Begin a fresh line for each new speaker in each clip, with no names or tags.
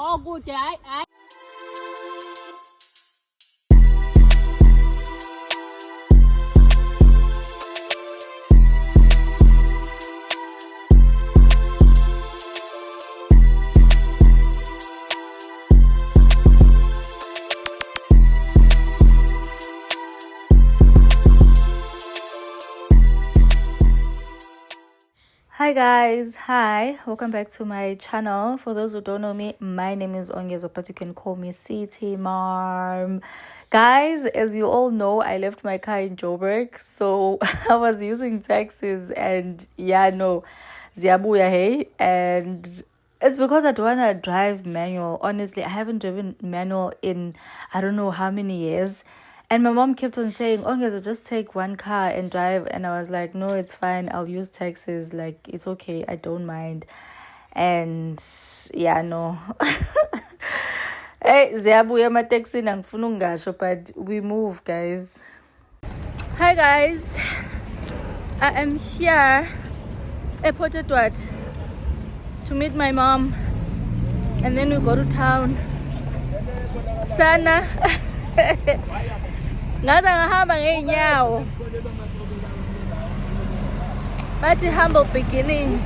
Oh, good. I.
Hi guys, welcome back to my channel. For those who don't know me, my name is Ongezo, but you can call me City Mom. Guys, as you all know, I left my car in Joburg, so I was using taxis, and ziyabuya hey, and it's because I don't want to drive manual. Honestly, I haven't driven manual in I don't know how many years. And my mom kept on saying, oh, yes, just take one car and drive. And I was like, no, it's fine. I'll use taxis. Like, it's okay. I don't mind. And yeah, no. Hey, ziyabuya amateksi nangifuna ungasho, but we move, guys. Hi, guys. I am here at Port Edward to meet my mom. And then we go to town. Sana. Ngaze ngahamba ngeenyawo. Bathi humble beginnings.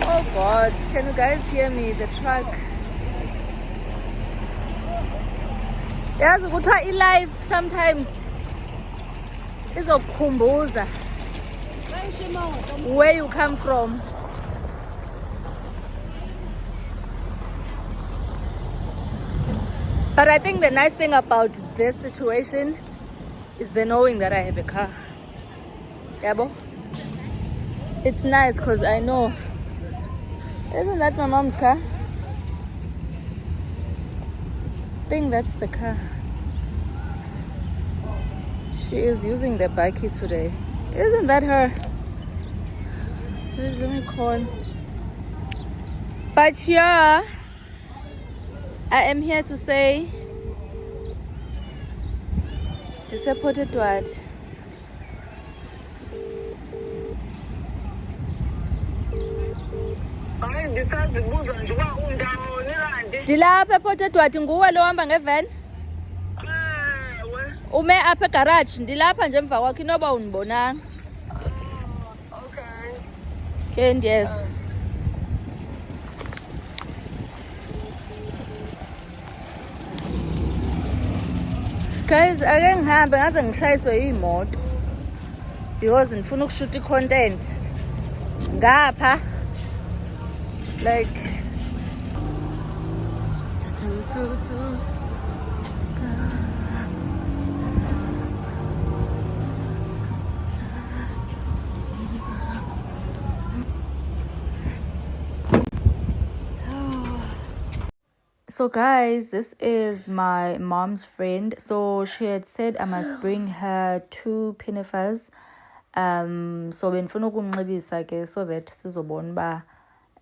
Oh God, can you guys hear me? The truck. Yazi kuthiwa i-life sometimes izokukhumbuza where you come from. But I think the nice thing about this situation is the knowing that I have a car. Yabo? It's nice because I know. Isn't that my mom's car? I think that's the car. She is using the buggy today. Isn't that her? Let me call. But yeah, I am here to say disappointed what? Dilapha ePort Edward nguwe lo hamba ngevan? Ume apha egarage ndilapha nje emva kwakho inoba undibonanga. Okay. Yes. Guys, ake ngihambe ngaze ngishayiswe imoto because ngifuna ukushoot i-content ngapha like So guys, this is my mom's friend. So she had said I must bring her 2 pinafores. So benifuna ukunxibisa ke so that sizobona ba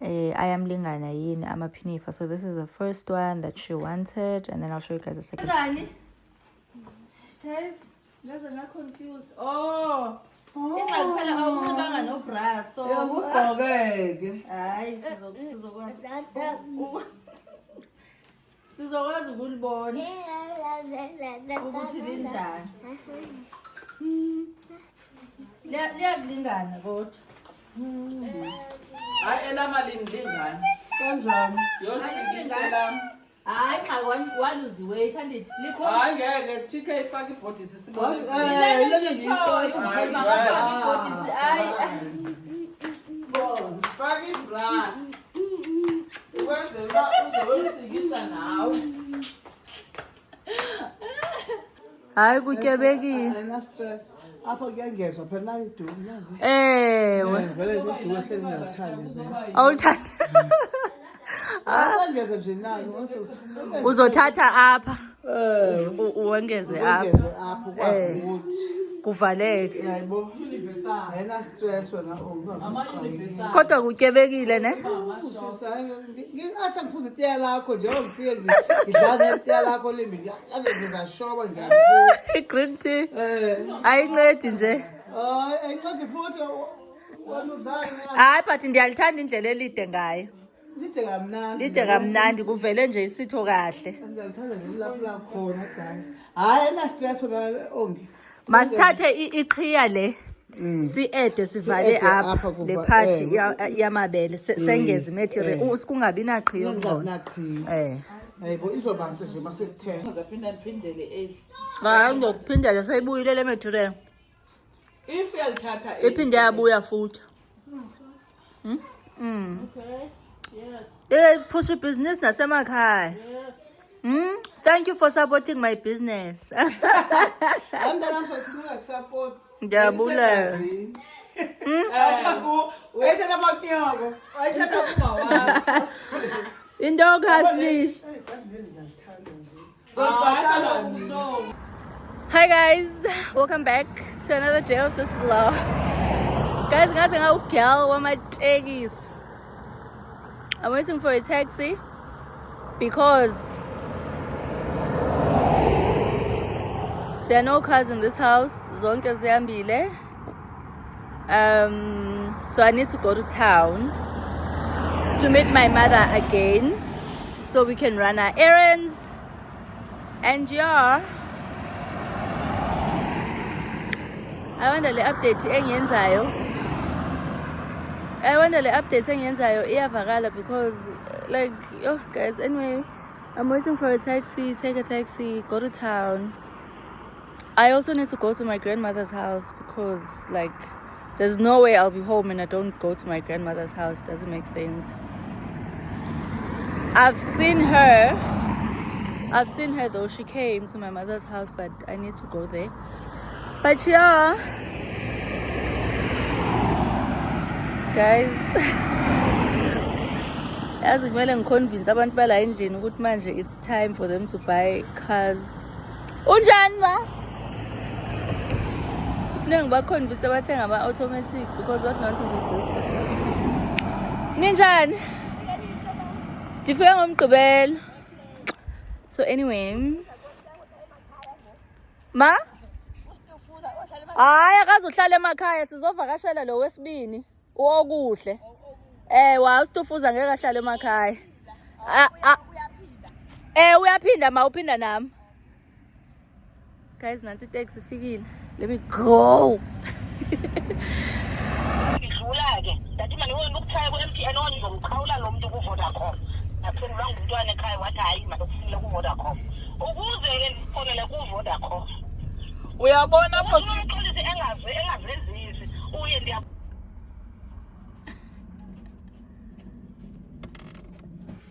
ayamlingana yini amapinifa. So this is the first one that she wanted, and then I'll show you guys the second. Guys, guys are not confused. Oh. Ingaqala awunxibanga no bra. So
Uyakugqokeke.
Hayi sizokwazi ukulibona ukuthi linjani. Liyakulingana kodwa.
Hayi elama lingana.
Kanjani?
Yosikisela.
Hayi xa waluzi weight andit.
Hayi ngeke TK ifaka ibhodi sisibone. Faka ibra. Ukwenze uzosikisa nawe.
Hayi kutyebekile.
Ana stress. Apho kuyangezwa phela iduku nazo.
Ewe.
Vele iduku ehleli ngiyathanda.
Awuthanda.
Angeze nje nayo
Uzothatha apha. Uwongeze apha.
Apho kwakuthi
kuvaleke.
Yebo. Ayina stress wena ungabe.
Kodwa kutyebekile ne?
Ngingase ngiphuze itiya lakho nje ngifike ngidlala itiya lakho lembi. Ngizashoba ngiyabuza.
Green tea. Ayincedi nje.
Ayincedi futhi wanudlala.
Hayi but ndiyalithanda indlela elide ngayo.
Lide kamnandi.
Lide kamnandi kuvele nje isitho kahle.
Ngiyalithanda nje lapha khona guys. Hayi ena stress wena ongi.
Masithathe iqhiya le. Si-ede sivale apha le part yamabele sengeze material kungabi naqhiya ongcono.
Hayibo izobantu nje masekuthenga. Ngizaphinda ndiphindele eli.
Hayi ngizokuphindela seyibuyile le material.
If uyalithatha
iphinde yabuya futhi.
Okay. Yes.
Push business nasemakhaya.
Yes.
Thank you for supporting my business.
Amntana mfethu ngingakusupport.
Ngiyabula.
Uyayithanda amakunyoko.
Wayithanda kuma wakho.
Into kaslish. Hi guys, welcome back to another day of this vlog. Guys, girl, where my teggies. I'm waiting for a taxi because there are no cars in this house. Zonke zihambile. So I need to go to town to meet my mother again so we can run our errands. And yeah, I wonder the update engiyenzayo iyavakala because like guys, anyway, I'm waiting for a taxi, take a taxi, go to town. I also need to go to my grandmother's house because like there's no way I'll be home and I don't go to my grandmother's house. Doesn't make sense. I've seen her though. She came to my mother's house, but I need to go there. But yeah, guys, as kumele ngiconvince abantu bala endlini ukuthi manje it's time for them to buy cars. Unjani ma? Kufuneka ngibaconvince bathenga ama-automatic because what nonsense is this? Ninjani? Ndifika ngomgqibelo. So anyway, ma? Hayi akazohlala emakhaya sizovakashela lo wesibini okuhle. Wasitufuza ngeke ahlale emakhaya. Uyaphinda ma uphinda nami. Guys, nansi taxi ifikile. Let me go.
Ngidlula ke. Ndathi manje wena ukuthaya ku-MTN ongizomkhawula lo muntu ku-Vodacom. Naphendulwa ngumntwana ekhaya wathi hayi manje kufunile ku-Vodacom. Ukuze ke ndifonele ku-Vodacom.
Uyabona pho
Xolisi engazenzisi. Uye ndiya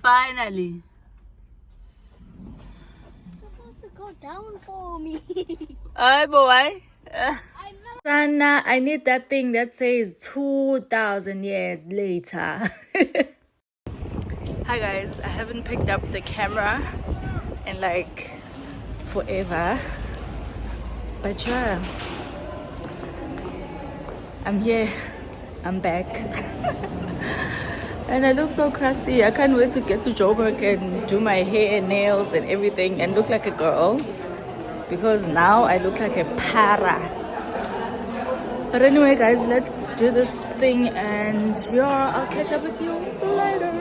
Finally.
Supposed to go down for me.
Hi boy. Sana, I need that thing that says 2,000 years later. Hi guys, I haven't picked up the camera in like forever. But yeah, I'm here. I'm back. And I look so crusty. I can't wait to get to Joburg and do my hair and nails and everything and look like a girl. Because now I look like a para. But anyway guys, let's do this thing and yeah, I'll catch up with you later.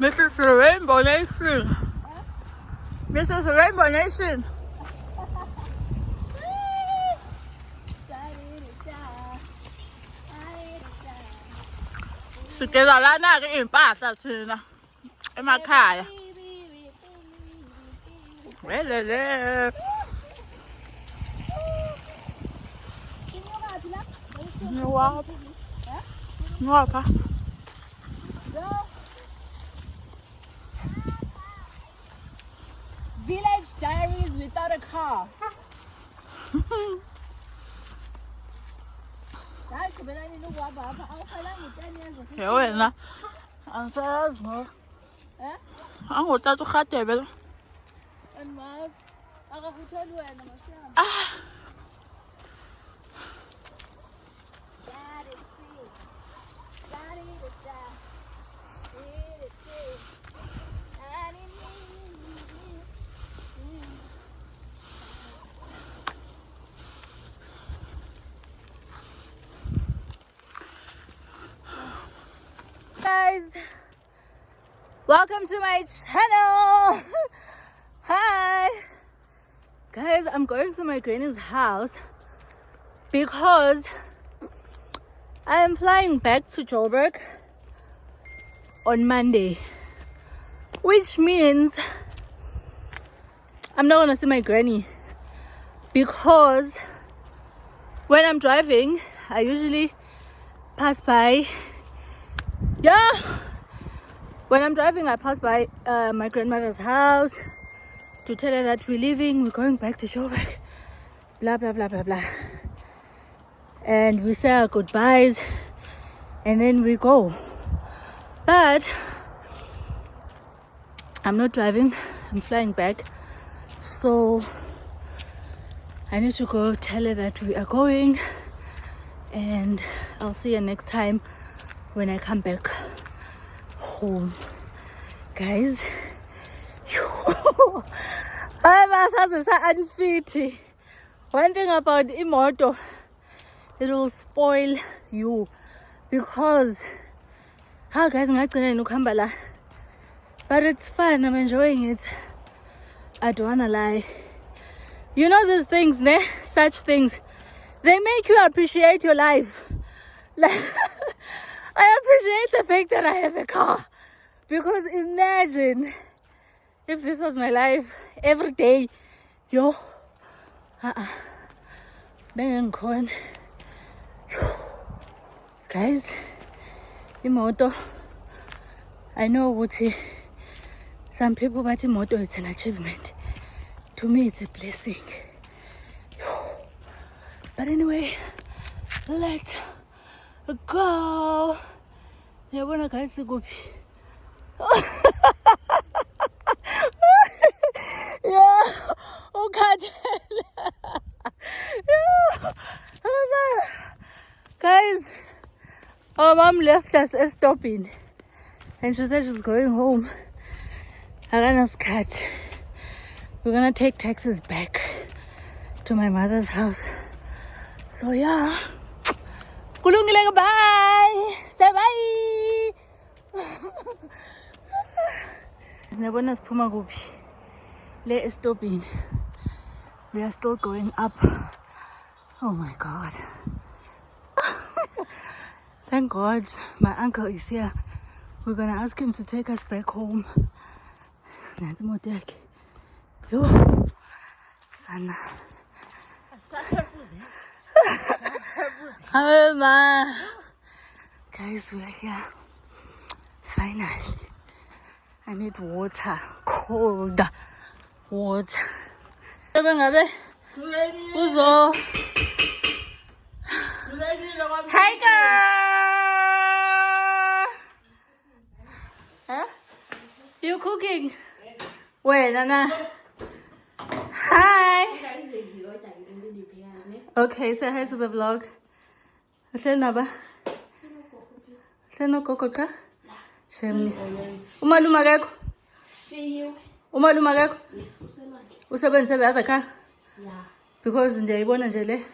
This is the Rainbow Nation. This is the Rainbow Nation. Sigeza lana ke impahla thina emakhaya. Welele. Ngapha.
Village diaries without a car.
Wena. Angisazi ngo. Angothatha ugadebe.
And Mars, akakutholi wena mashiyana.
welcome to my channel. Hi guys, I'm going to my granny's house because I am flying back to Joburg on Monday, which means I'm not gonna see my granny, because when I'm driving I usually pass by, when I'm driving I pass by my grandmother's house to tell her that we're leaving, we're going back to Joburg, blah blah blah blah blah, and we say our goodbyes and then we go. But I'm not driving, I'm flying back, so I need to go tell her that we are going, and I'll see her next time when I come back home. Guys, I'm unfit. One thing about imoto, it will spoil you, because guys, but it's fun, I'm enjoying it. I don't wanna lie. You know these things, such things, they make you appreciate your life. Like, I appreciate the fact that I have a car, because imagine if this was my life every day. Guys, imoto, I know what some people, but imoto, it's an achievement. To me, it's a blessing. But anyway, let's go. Yeah, guys, go. Yeah, oh God. Yeah. Guys, our mom left us at stopping, and she said she's going home. We're gonna take taxis back to my mother's house. So yeah, kulungile, bye. Say bye. Sinabona siphuma kuphi le stopping. We are still going up. Oh my God. Thank God my uncle is here. We're gonna ask him to take us back home. That's more deck. Yo, sana. Guys, we're here. Finally. I need water. Cold water. Uzo. Hi, girl. Huh? You cooking? Wait, Nana. Hi. Okay, say hi to the vlog. Naba. No cocoa. Shemni. Umaluma gakho. Umaluma gakho. Usebenza the other car? Yeah. Because ndiyayibona nje le.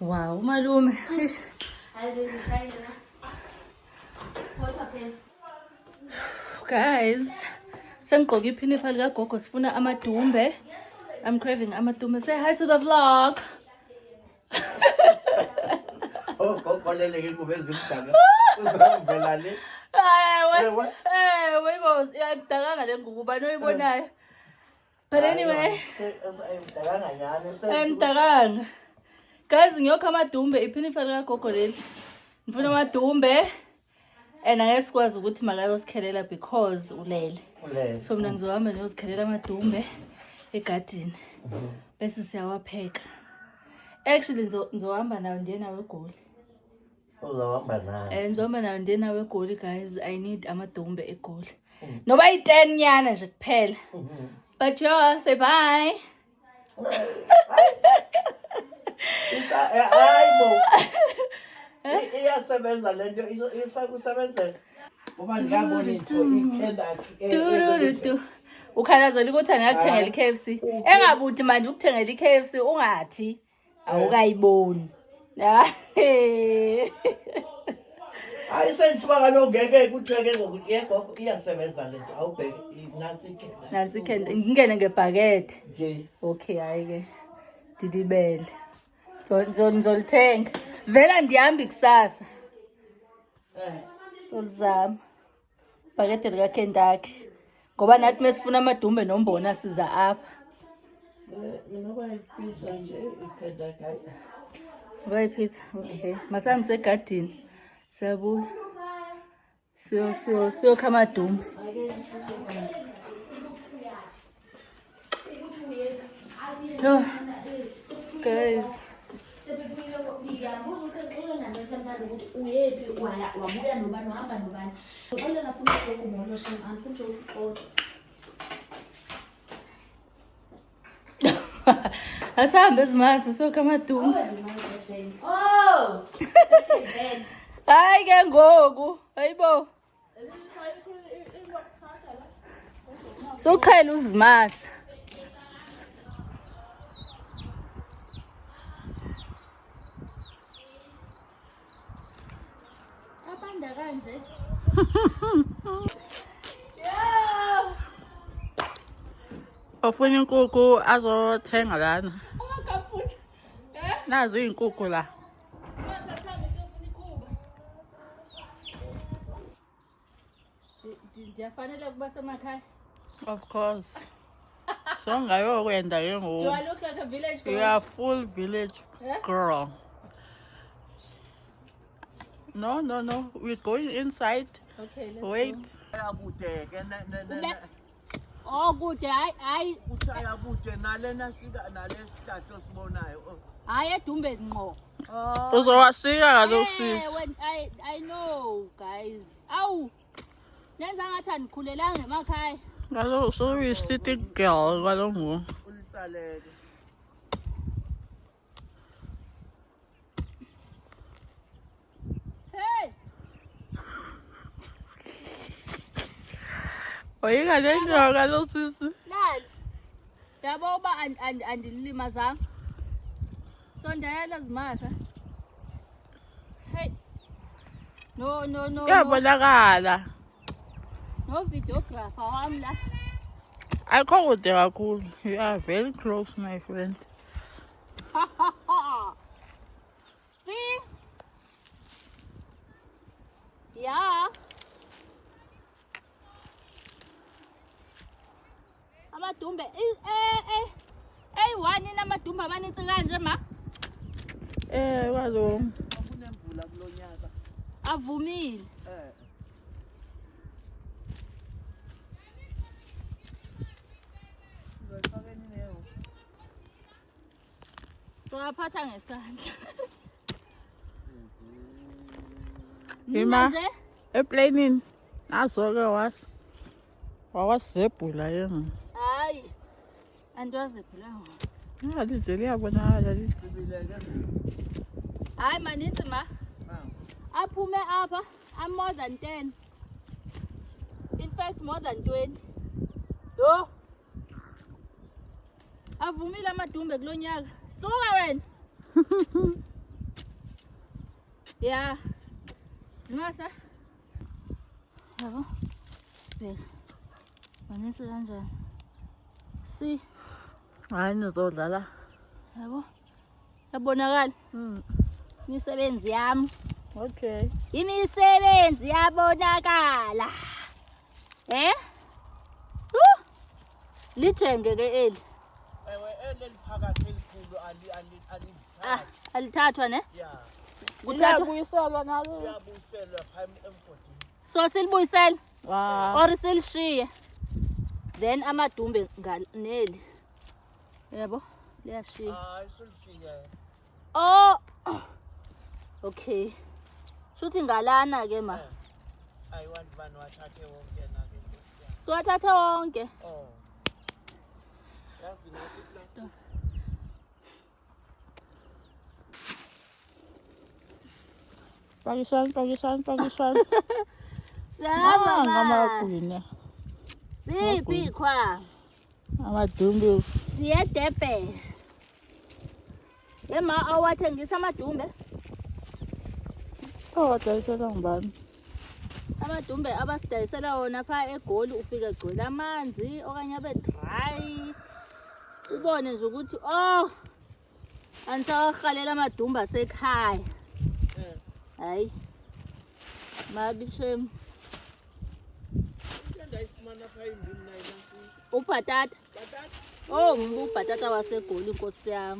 Wow, umalume. Eish. Guys, sengigqoka iphinifa lika gogo sifuna amadumbe. I'm craving amadumbe. Say hi to the vlog.
Oh, gogo lele ke kube zimdaka. Uzavela le. Ayibona le ngubo bani oyibonayo. But anyway, ayimdakanga. Guys, ngiyokha amadumbe iphinifa lika gogo leli. Ngifuna amadumbe. And I sikwazi ukuthi makayosikhelela because ulele. So mina ngizohamba ngiyosikhelela amadumbe egadini. Bese siyawapheka. Actually ngizohamba nawo ndiye nawe eGoli. Uzahamba naye.
Ngizohamba nawo ndiye nawe eGoli, guys. I need amadumbe eGoli. Noba yi10 nyana nje kuphela. But yo, say bye.
Hayibo. Iyasebenza lento isakusebenza. Uma ngiyabona into ikhenda.
Ukhalazela ukuthi angakuthengela iKFC. Engabuthi manje ukuthengela iKFC ungathi awukayiboni.
Hayi senziwa kaloku ngeke kutheke ngokuthi yegogo iyasebenza lento awubheke
Nansi ikhende ngingene ngebhakede.
nje.
Okay, hayi ke. Didibele. Ngizolithenga. Vela ndihamba kusasa. Solizama. Ibhakede lika Kentucky. Ngoba nathi mesifuna amadumbe nombona siza apha.
Noba ipizza nje iKentucky.
Right, Peter. Okay. Masami segadini. Siyabuya. Siyo kama dumbe. No. Guys. Asambe ezimasi siyo kama dumbe.
Oh!
Hayi ke ngoku. Hayibo. Soqhela uzimasa.
Abanda kanje.
Ufuna inkukhu azothenga lana.
Amagaputha.
Nazi inkukhu la.
Simathathambe siyofuna ikhuba.
Ndiyafanele kuba semakhaya.
Of course. So ngayokwenda ke
Do
ngoku.
I look like a village
You
girl?
are full village
Eh?
girl. No. We're going inside.
Okay, let's
Wait.
Ayakude ke
Oh, kude hayi
usayakude nalena sika nalesihlahlo sibonayo.
hayi edumbe ngqo.
Uzowasika kaloku sis.
When I know guys. Awu. Nenza ngathi andikhulelanga emakhaya.
Kaloku so we city girl kaloku.
Ulitsaleke.
Hey,
Oyika lendawo kaloku sis.
lali. Yabo uba andilimazanga. Sondela zimasa. Hey. No.
Kuyabonakala.
No videographer wami la.
Ayikho kude kakhulu. You are very close, my friend.
See? Yeah. Amadumbe one inamadumbe amanintsi kanje ma.
Kaloku.
Kunemvula kulonyaka.
Avumile. Sowaphatha ngesandla.
Ima
Nje
eplanini naso ke wawasebhula yena.
hayi. Andiwazi phela.
Ngalije liyabonakala li.
Hayi manintsi ma. Aphume apha. I'm more than 10. In fact more than 20. Yo. Avumile amadumbe kulonyaka. Suka wena. Yeah. Simasa. Yabo. Bheka. Manintsi kanjani? Si.
Hayi nizodlala.
Yabo. Yabonakala. Imisebenzi yami.
Okay.
Imisebenzi yabonakala. Lijenge ke eli.
Ewe eleliphakathi elikhulu ali.
Alithathwa ne?
Yeah.
Kuthathwa.
Iyabuyiselwa nalo.
Uyabuyiselwa phakathi M14.
So silibuyisela
Wow.
or silishiye. Then amadumbe nganeli. Yabo? Liyashiya.
Hayi sulifike.
Oh. Okay. Shuthi ngalana ke ma.
Ayiwanti bani wathathe wonke na ke.
So wathatha wonke.
Oh. Yazi nathi plastic.
Pakistan.
Siyahamba ma.
Ngamagwinya.
Siphi khwa?
Amadumbe.
Siye Durban. Ema awathengisa amadumbe.
Wadayisela ngubani?
amadumbe abasidayisela wona phaa eGoli ufike egcwele amanzi okanye abe dry ubone nje ukuthi oh andisawarhalela amadumbe asekhaya hayi mabishem ubhatata oh ubhatata waseGoli nkosi yam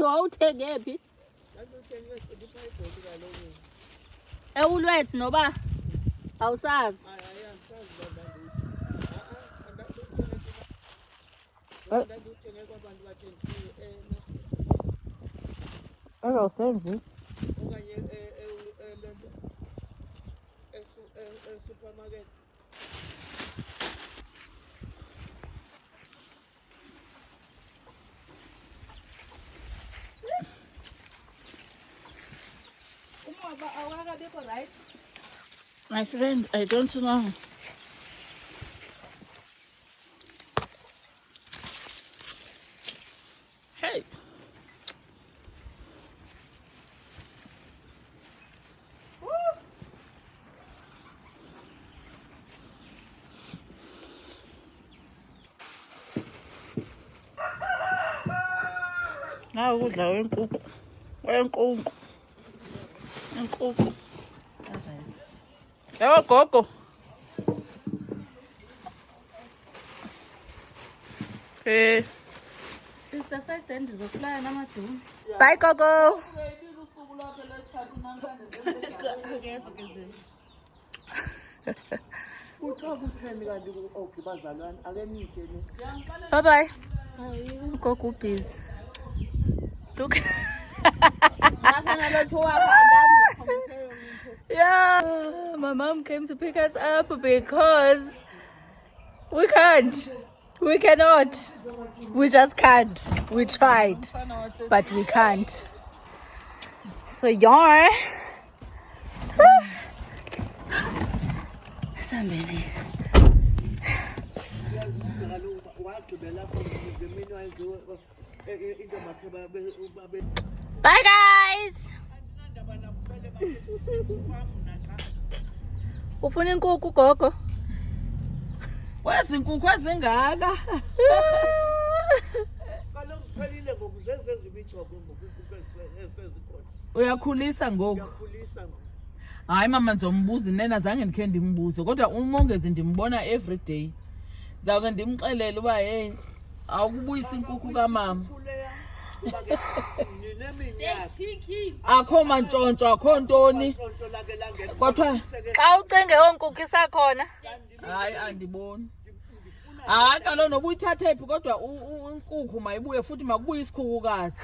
wawuthenge phi Ewulwethi noba awusazi
Azawusenzi.
Supermarket.
My friend, I don't know. Hey. Now ukudla kwenkukhu. Kwenkukhu. Inkukhu. Yebo gogo. Okay.
It's the first time ndizoflya namadumbe
Bye gogo.
Kuthiwa kutheni kanti ku-ogi bazalwane ake nitshele.
Bye bye. Gogo busy. Look. Yeah, my mom came to pick us up because we can't. We cannot. We just can't. We tried, but we can't. So yeah. Somebody. Bye guys. Ufuna inkukhu gogo?
Wezi inkukhu ezingaka.
Kaloku kuphelile ngoku zezezimithoko ngoku esezikhona.
Uyakhulisa ngoku.
Uyakhulisa ngoku.
Hayi mama nzombuza nena zange ndikhe ndimbuze kodwa umongezi ndimbona every day. Zawuke ndimxelele uba hey awukubuyisa inkukhu kamama. Akho mantshontsho akho ntoni. Kodwa
Xa ucinge onkukhu isakhona.
hayi andiboni. Hayi kaloku noba uyithathe phi kodwa inkukhu mayibuye futhi makubuye isikhukukazi.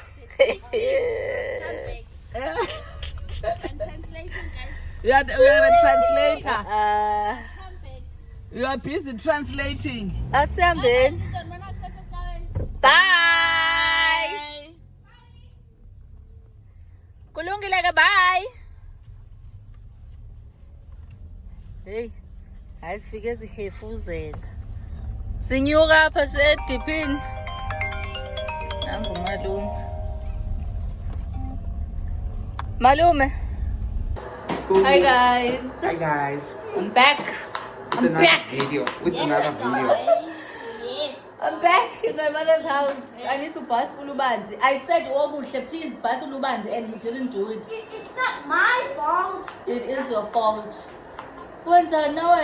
You are a translator. You are busy translating.
Asambeni. Bye. Kulungile ke bye. Hey. Hayi sifike sihefuzela. Sinyuka apha sediphini. Nangu malume. Malume. Hi guys.
Hi guys.
I'm back. I'm
With another
back.
video. With another video.
I'm back in my mother's house. I need to bath Ulubanzi. I said, Obuhle, please bath Ulubanzi, and he didn't do it.
It's not my fault.
It is your fault. When's that now?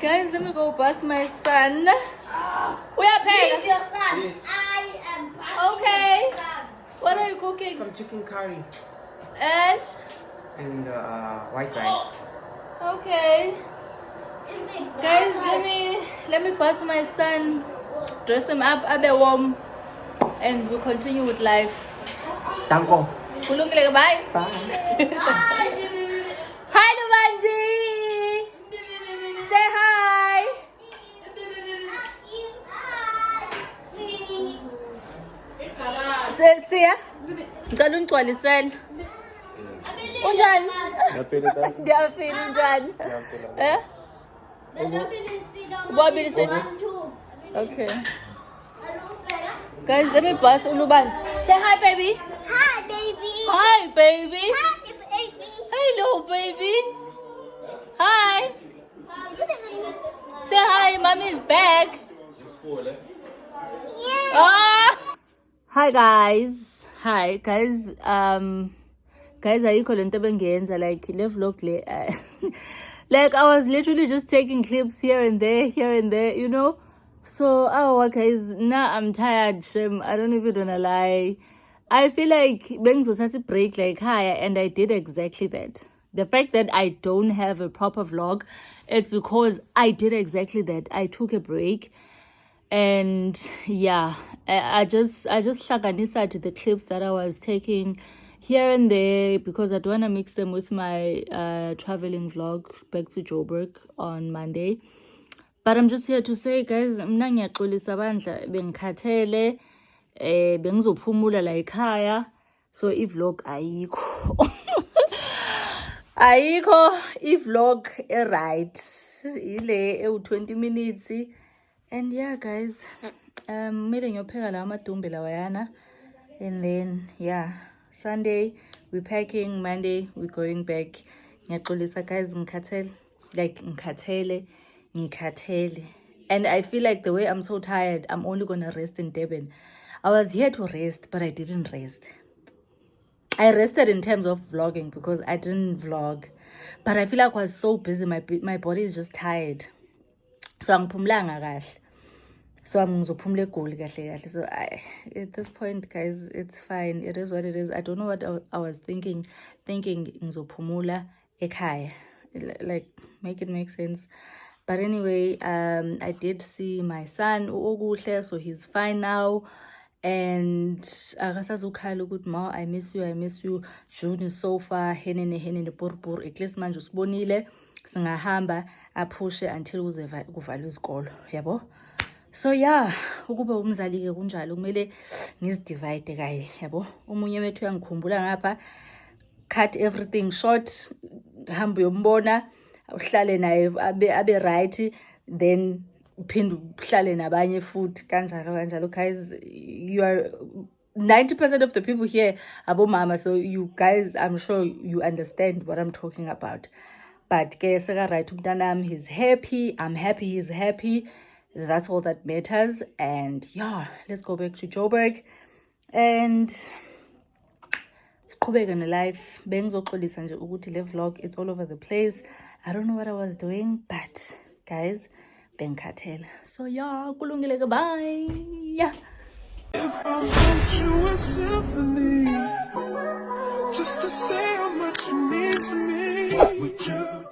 Guys, let me go bath my son. We are
Leave
paying.
your son.
Yes.
I am bathing
Okay.
your son.
What are you cooking?
Some chicken curry
And
and white rice.
okay,
Is it black
guys,
rice?
let me bath my son, dress him up, abe warm, and we continue with life.
Danko.
Kulungile, bye.
Bye.
Hi, Lubanzi. Say hi. Siya. Ngicela ungigcwalisele. Unjani? Ngiyafila unjani? Eh? Ubabili sit.
1, 2.
Okay. Guys, let me bath Ulubanzi. Say hi, baby.
Hi, baby.
hi, baby.
Hi, baby.
Hello, baby. Hi.
You
Say hi, mommy's back.
Yeah.
Ah. Hi, guys. Hi, guys. Guys, ayikho lento bengiyenza like le vlog le. Like I was literally just taking clips here and there, you know. So, guys, now I'm tired. Shem, I don't even wanna lie. I feel like bengizothatha a break like higher, and I did exactly that. The fact that I don't have a proper vlog is because I did exactly that. I took a break, and yeah, I just hlanganisa to the clips that I was taking here and there because I don't want to mix them with my traveling vlog back to Joburg on Monday. But I'm just here to say, guys, mna ngiyaxolisa bandla bengikhathele bengizophumula la ekhaya, so ivlog ayikho. Ayikho ivlog right ile ewu-20 minutes. And yeah, guys, mele ngiyopheka la amadumbe lawayana, and then yeah, Sunday we're packing, Monday we're going back. Ngiyaxolisa guys, ngikhathele, like ngikhathele. And I feel like the way I'm so tired, I'm only gonna rest in Durban. I was here to rest, but I didn't rest. I rested in terms of vlogging because I didn't vlog, but I feel like I was so busy. My body is just tired, so angiphumulanga kahle. So I'm ngizophumula eGoli kahle. So at this point, guys, it's fine. It is what it is. I don't know what I was thinking ngizophumula ekhaya, like make it make sense. But anyway, I did see my son Okuhle, so he's fine now. And akasazukhala ukuthi ma, I miss you. June is so far, henene porpor. At least manje usibonile singahamba aphushe until kuvalwe isikolo, yabo. So yeah, ukuba umzali ke kunjalo kumele ngizidivide kahle, yabo. Umunye wethu uyangikhumbula ngapha, cut everything short, hamba uyombona, uhlale naye abe right, then uphinde uhlale nabanye futhi kanjalo. Guys, you are 90% of the people here abomama, so you guys, I'm sure you understand what I'm talking about. But ke seka right umntanami, he's happy, I'm happy, he's happy. That's all that matters. And yeah, let's go back to Joburg and siqhubeke ne-life. Bengizoxolisa nje ukuthi le vlog, it's all over the place. I don't know what I was doing, but guys, bengikhathele. So yeah, kulungile ke, bye. Yeah.
If I wrote you a symphony just to say how much you mean to me, would you?